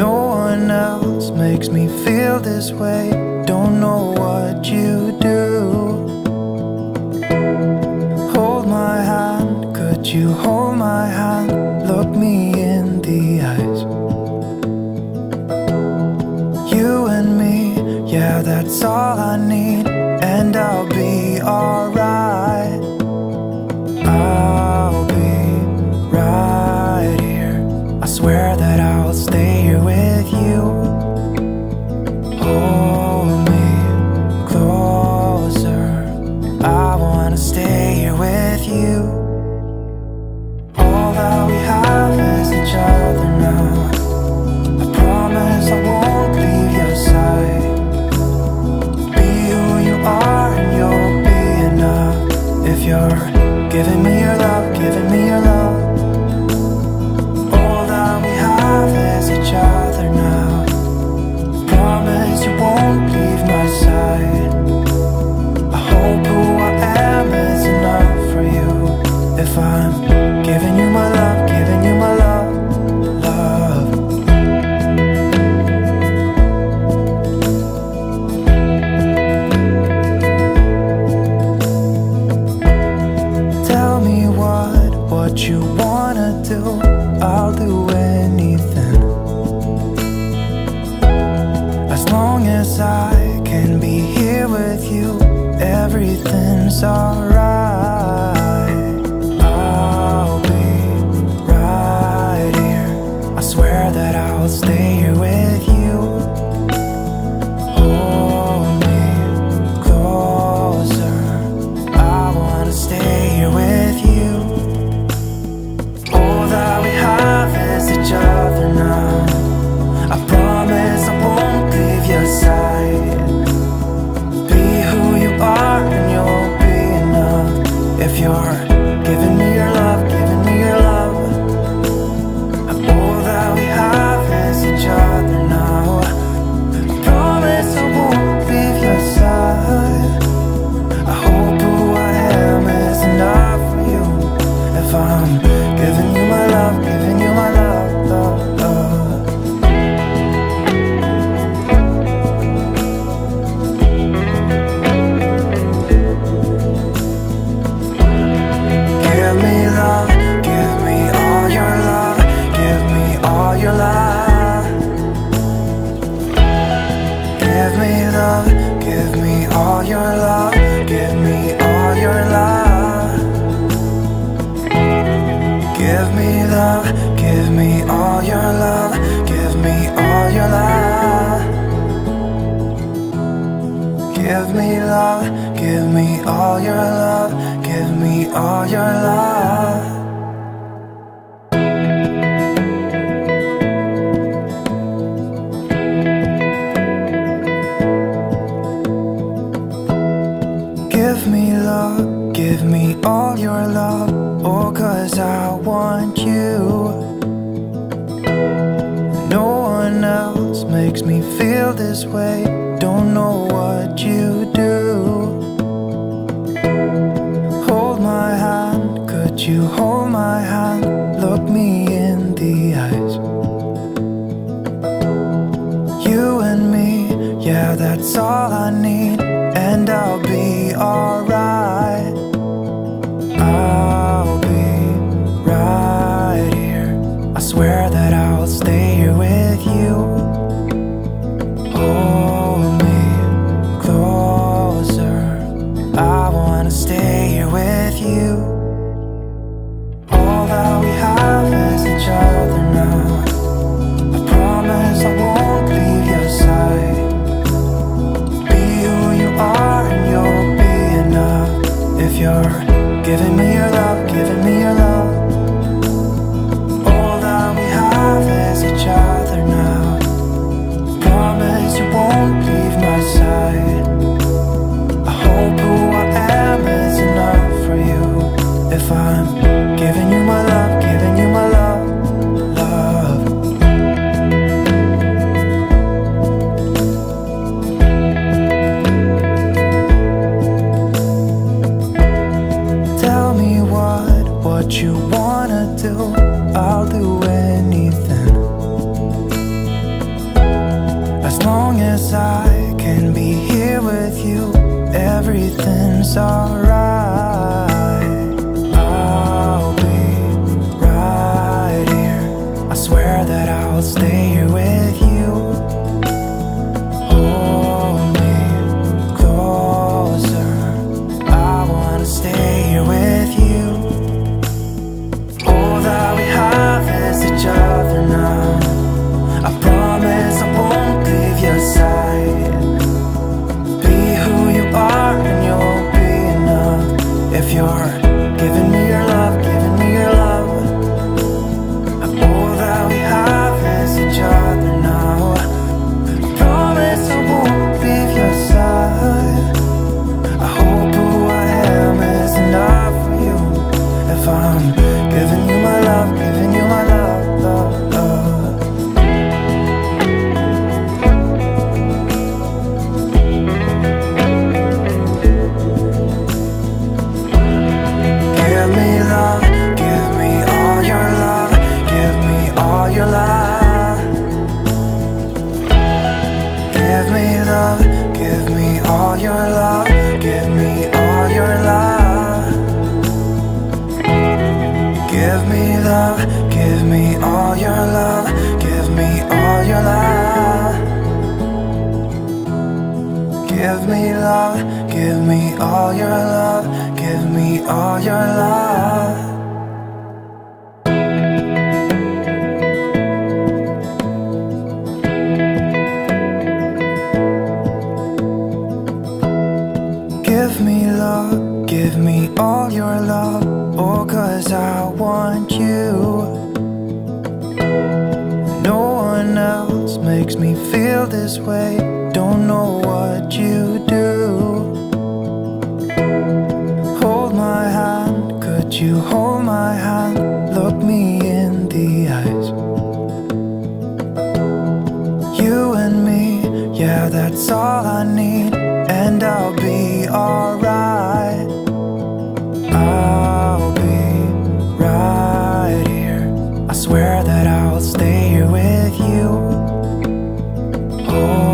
No one else makes me feel this way. Don't know what you do. Hold my hand, could you hold my hand? Look me in the eyes. You and me, yeah, that's all I need. And I'll be alright. I'll be right here. I swear that I'll stay here with you. Hold me closer. I wanna stay here with you. All that we have is each other now. I promise I won't leave your side. Be who you are and you'll be enough. If you're giving me your love, giving me your love. All that we have is each other now. Promise you won't leave my side. I hope who I am is enough for you. If I'm giving you my love, giving you my love, love. Tell me what you wanna do. I'll do anything, as long as I can be here with you. Everything's alright. I'll be right here. I swear that I'll stay here with you. Hold me closer. I wanna stay here with you. All that we have is each other now. I promise I won't leave your side. Be who you are and you'll be enough. If you're giving me your love, giving me your love. All that we have is each other now. I promise I won't leave your side. I hope who I am is enough for you. If I'm giving you my love, giving you my love, love, love. Give me love, give me all your love, give me all your love. Give me love, give me all your love, give me all your love. Give me love, give me all your love, give me all your love. Give me love, give me all your love, give me all your love. Give me love, give me all your love. Oh, 'cause I want you. No one else makes me feel this way. Don't know what you do. Hold my hand, could you hold my hand? Look me in the eyes. You and me, yeah, that's all I need. And I'll be alright. I'll be right here. I swear that I'll stay here with you. Oh, I'll do anything, as long as I can be here with you. Everything's alright. I'll be right here. I swear that I'll stay here with you. Hold me closer. I wanna stay here with you. All that we have is each other now. I promise I won't leave your side. Be who you are and you'll be enough. If you're giving me your love, giving me your love. All that we have is each other now. I promise I won't leave your side. I hope who I am is enough for you. If I'm giving you my love, giving you my love, love, love. Give me love, give me all your love, give me all your love. Give me love, give me all your love, give me all your love. Give me love, give me all your love, give me all your love. Give me love, give me all your love, give me all your love. Give me love, give me all your love. Oh, 'cause I want you. No one else makes me feel this way. Don't know what you do. Hold my hand, could you hold my hand? Look me in the eyes. You and me, yeah, that's all I need. And I'll be alright. I'll be right here. I swear that I'll stay here with you. Oh,